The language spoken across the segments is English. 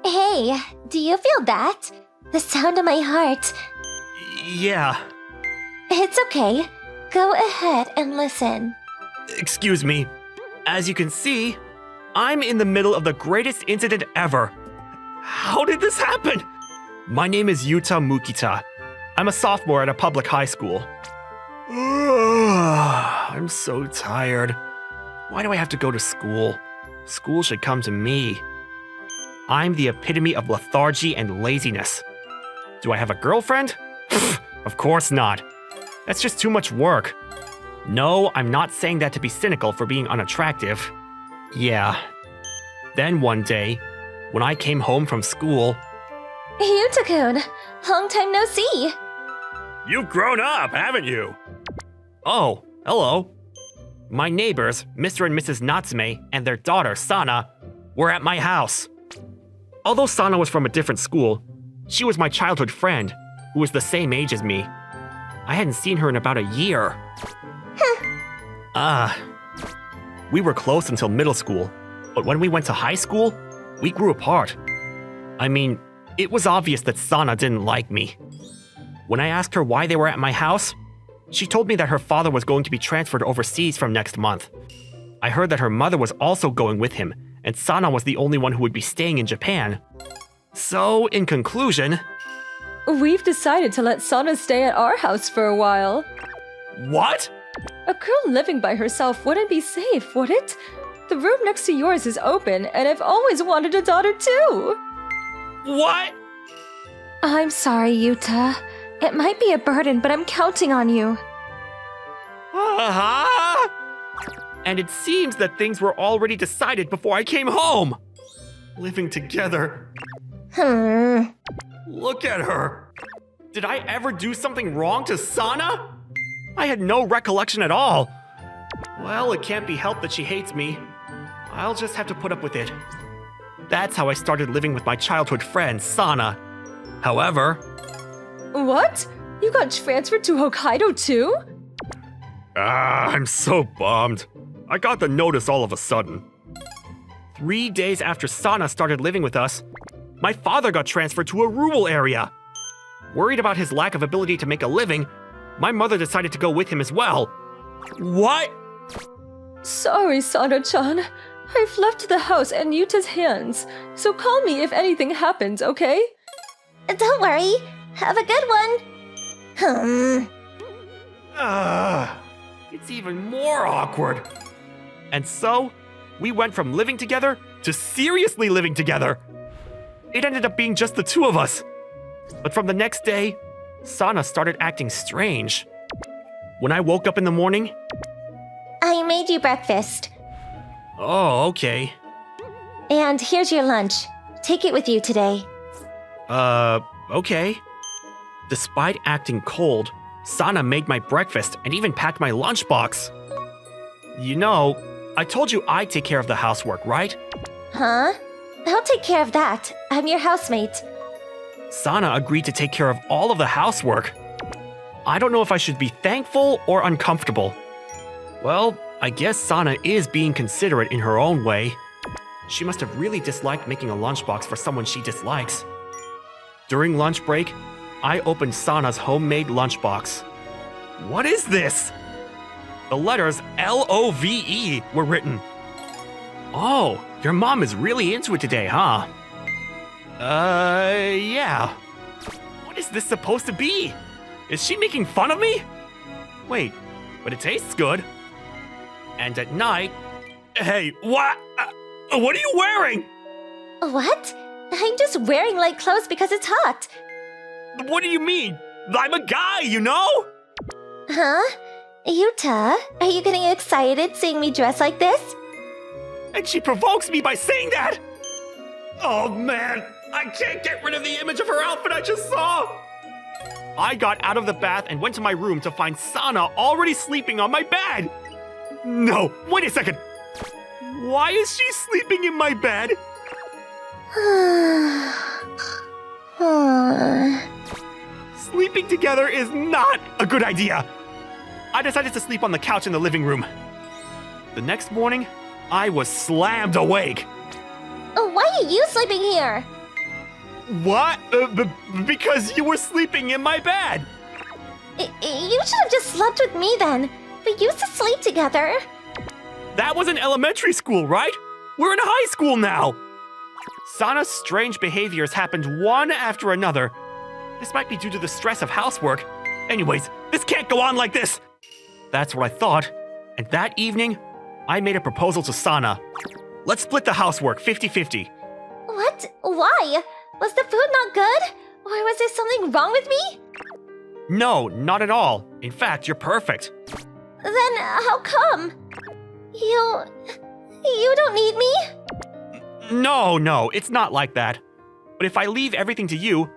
Hey, do you feel that? The sound of my heart. Yeah. It's okay. Go ahead and listen. Excuse me. As you can see, I'm in the middle of the greatest incident ever. How did this happen? My name is Yuta Mukita. I'm a sophomore at a public high school. I'm so tired. Why do I have to go to school? School should come to me. I'm the epitome of lethargy and laziness. Do I have a girlfriend? Of course not. That's just too much work. No, I'm not saying that to be cynical for being unattractive. Yeah. Then one day, when I came home from school... Yuta-kun, long time no see. You've grown up, haven't you? Oh, hello. My neighbors, Mr. and Mrs. Natsume, and their daughter, Sana, were at my house. Although Sana was from a different school, she was my childhood friend, who was the same age as me. I hadn't seen her in about a year. We were close until middle school, but when we went to high school, we grew apart. I mean, it was obvious that Sana didn't like me. When I asked her why they were at my house, she told me that her father was going to be transferred overseas from next month. I heard that her mother was also going with him, and Sana was the only one who would be staying in Japan. So, in conclusion... We've decided to let Sana stay at our house for a while. What? A girl living by herself wouldn't be safe, would it? The room next to yours is open, and I've always wanted a daughter too. What? I'm sorry, Yuta. It might be a burden, but I'm counting on you. And it seems that things were already decided before I came home. Living together. Look at her. Did I ever do something wrong to Sana? I had no recollection at all. Well, it can't be helped that she hates me. I'll just have to put up with it. That's how I started living with my childhood friend, Sana. However... What? You got transferred to Hokkaido too? I'm so bummed. I got the notice all of a sudden. 3 days after Sana started living with us, my father got transferred to a rural area. Worried about his lack of ability to make a living, my mother decided to go with him as well. What? Sorry, Sana-chan. I've left the house in Yuta's hands, so call me if anything happens, okay? Don't worry. Have a good one. It's even more awkward. And so, we went from living together to seriously living together. It ended up being just the two of us. But from the next day, Sana started acting strange. When I woke up in the morning... I made you breakfast. Oh, okay. And here's your lunch. Take it with you today. Okay. Despite acting cold, Sana made my breakfast and even packed my lunchbox. You know, I told you I'd take care of the housework, right? Huh? I'll take care of that. I'm your housemate. Sana agreed to take care of all of the housework. I don't know if I should be thankful or uncomfortable. Well, I guess Sana is being considerate in her own way. She must have really disliked making a lunchbox for someone she dislikes. During lunch break, I opened Sana's homemade lunchbox. What is this? The letters L-O-V-E were written. Oh, your mom is really into it today, huh? Yeah. What is this supposed to be? Is she making fun of me? Wait, but it tastes good. And at night... Hey, what? What are you wearing? What? I'm just wearing light clothes because it's hot. What do you mean? I'm a guy, you know? Huh? Yuta, are you getting excited seeing me dress like this? And she provokes me by saying that! Oh man, I can't get rid of the image of her outfit I just saw! I got out of the bath and went to my room to find Sana already sleeping on my bed! No, wait a second! Why is she sleeping in my bed? Sleeping together is not a good idea! I decided to sleep on the couch in the living room. The next morning, I was slammed awake. Why are you sleeping here? What? Because you were sleeping in my bed. You should have just slept with me then. We used to sleep together. That was in elementary school, right? We're in high school now. Sana's strange behaviors happened one after another. This might be due to the stress of housework. Anyways, this can't go on like this. That's what I thought. And that evening, I made a proposal to Sana. Let's split the housework 50-50. What? Why? Was the food not good? Or was there something wrong with me? No, not at all. In fact, you're perfect. Then how come? You don't need me? No, it's not like that. But if I leave everything to you,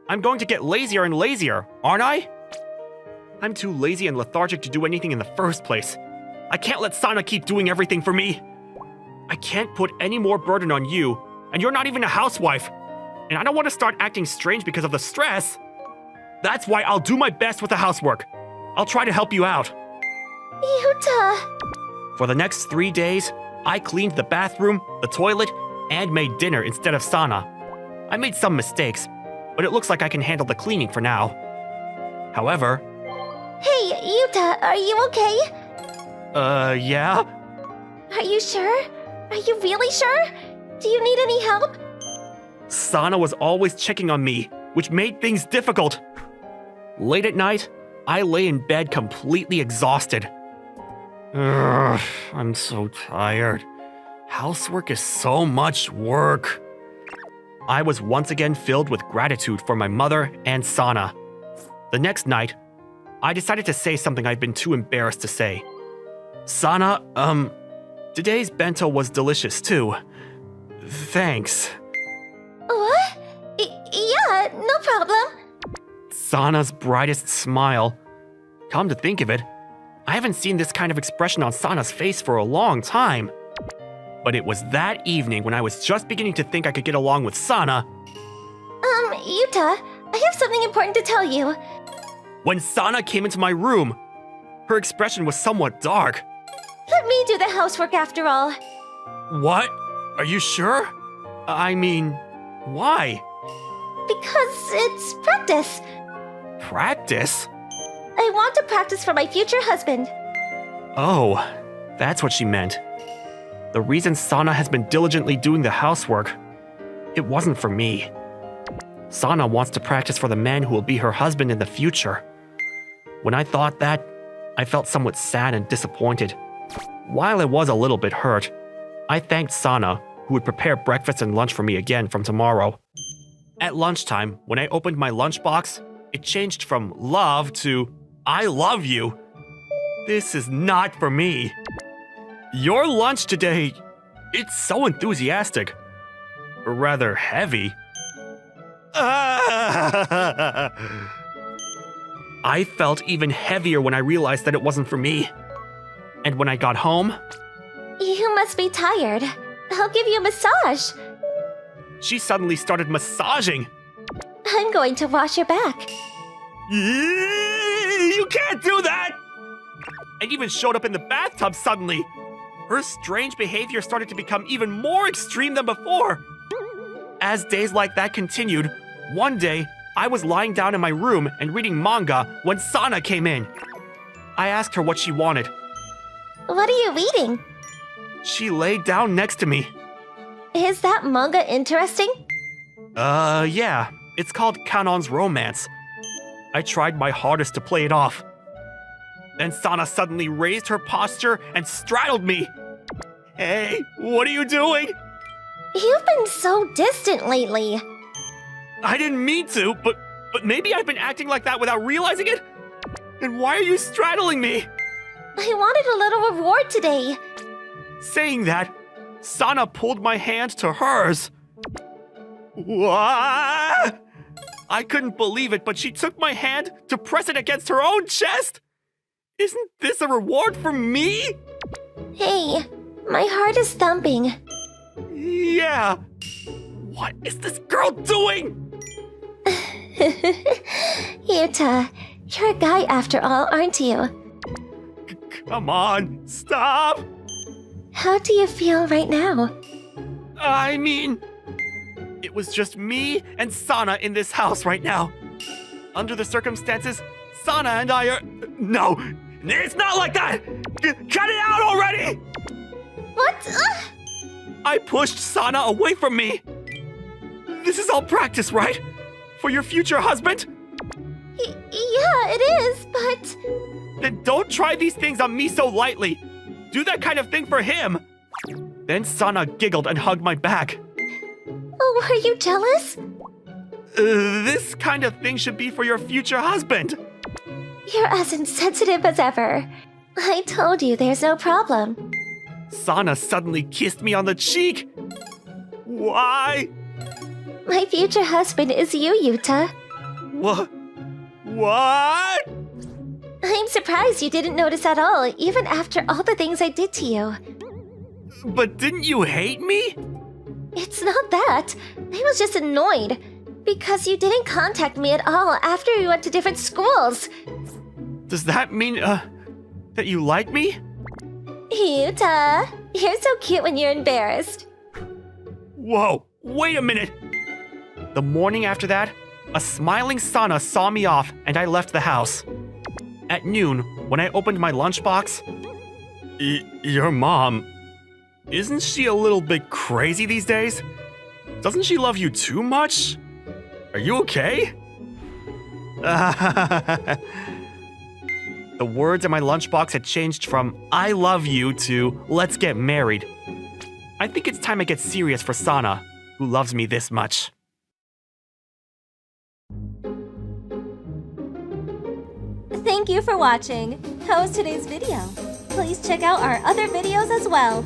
I'm going to get lazier and lazier, aren't I? I'm too lazy and lethargic to do anything in the first place. I can't let Sana keep doing everything for me. I can't put any more burden on you, and you're not even a housewife. And I don't want to start acting strange because of the stress. That's why I'll do my best with the housework. I'll try to help you out. Yuta! For the next 3 days, I cleaned the bathroom, the toilet, and made dinner instead of Sana. I made some mistakes, but it looks like I can handle the cleaning for now. However... Hey, Yuta, are you okay? Yeah? Are you sure? Are you really sure? Do you need any help? Sana was always checking on me, which made things difficult. Late at night, I lay in bed completely exhausted. Ugh, I'm so tired. Housework is so much work. I was once again filled with gratitude for my mother and Sana. The next night, I decided to say something I'd been too embarrassed to say. Sana, today's bento was delicious too. Thanks. What? Yeah, no problem. Sana's brightest smile. Come to think of it, I haven't seen this kind of expression on Sana's face for a long time. But it was that evening when I was just beginning to think I could get along with Sana. Yuta, I have something important to tell you. When Sana came into my room, her expression was somewhat dark. Let me do the housework after all. What? Are you sure? I mean, why? Because it's practice. Practice? I want to practice for my future husband. Oh, that's what she meant. The reason Sana has been diligently doing the housework, it wasn't for me. Sana wants to practice for the man who will be her husband in the future. When I thought that, I felt somewhat sad and disappointed. While I was a little bit hurt, I thanked Sana, who would prepare breakfast and lunch for me again from tomorrow. At lunchtime, when I opened my lunchbox, it changed from love to I love you. This is not for me. Your lunch today, it's so enthusiastic. Or rather heavy. I felt even heavier when I realized that it wasn't for me. And when I got home... You must be tired. I'll give you a massage. She suddenly started massaging. I'm going to wash your back. You can't do that! And even showed up in the bathtub suddenly. Her strange behavior started to become even more extreme than before. As days like that continued, one day, I was lying down in my room and reading manga when Sana came in. I asked her what she wanted. What are you reading? She laid down next to me. Is that manga interesting? Yeah. It's called Kanon's Romance. I tried my hardest to play it off. Then Sana suddenly raised her posture and straddled me. Hey, what are you doing? You've been so distant lately. I didn't mean to, but maybe I've been acting like that without realizing it? And why are you straddling me? I wanted a little reward today. Saying that, Sana pulled my hand to hers. What? I couldn't believe it, but she took my hand to press it against her own chest. Isn't this a reward for me? Hey, my heart is thumping. Yeah. What is this girl doing? Yuta, you're a guy after all, aren't you? Come on, stop. How do you feel right now? I mean, it was just me and Sana in this house right now. Under the circumstances, Sana and I are... No, it's not like that! Cut it out already! What? I pushed Sana away from me. This is all practice, right? For your future husband? Yeah, it is, but... Then don't try these things on me so lightly. Do that kind of thing for him. Then Sana giggled and hugged my back. Oh, are you jealous? This kind of thing should be for your future husband. You're as insensitive as ever. I told you there's no problem. Sana suddenly kissed me on the cheek. Why? My future husband is you, Yuta. What? What? I'm surprised you didn't notice at all, even after all the things I did to you. But didn't you hate me? It's not that. I was just annoyed. Because you didn't contact me at all after we went to different schools. Does that mean, that you like me? Yuta, you're so cute when you're embarrassed. Whoa, wait a minute. The morning after that, a smiling Sana saw me off and I left the house. At noon, when I opened my lunchbox, your mom, isn't she a little bit crazy these days? Doesn't she love you too much? Are you okay? The words in my lunchbox had changed from I love you to let's get married. I think it's time I get serious for Sana, who loves me this much. Thank you for watching. How was today's video? Please check out our other videos as well.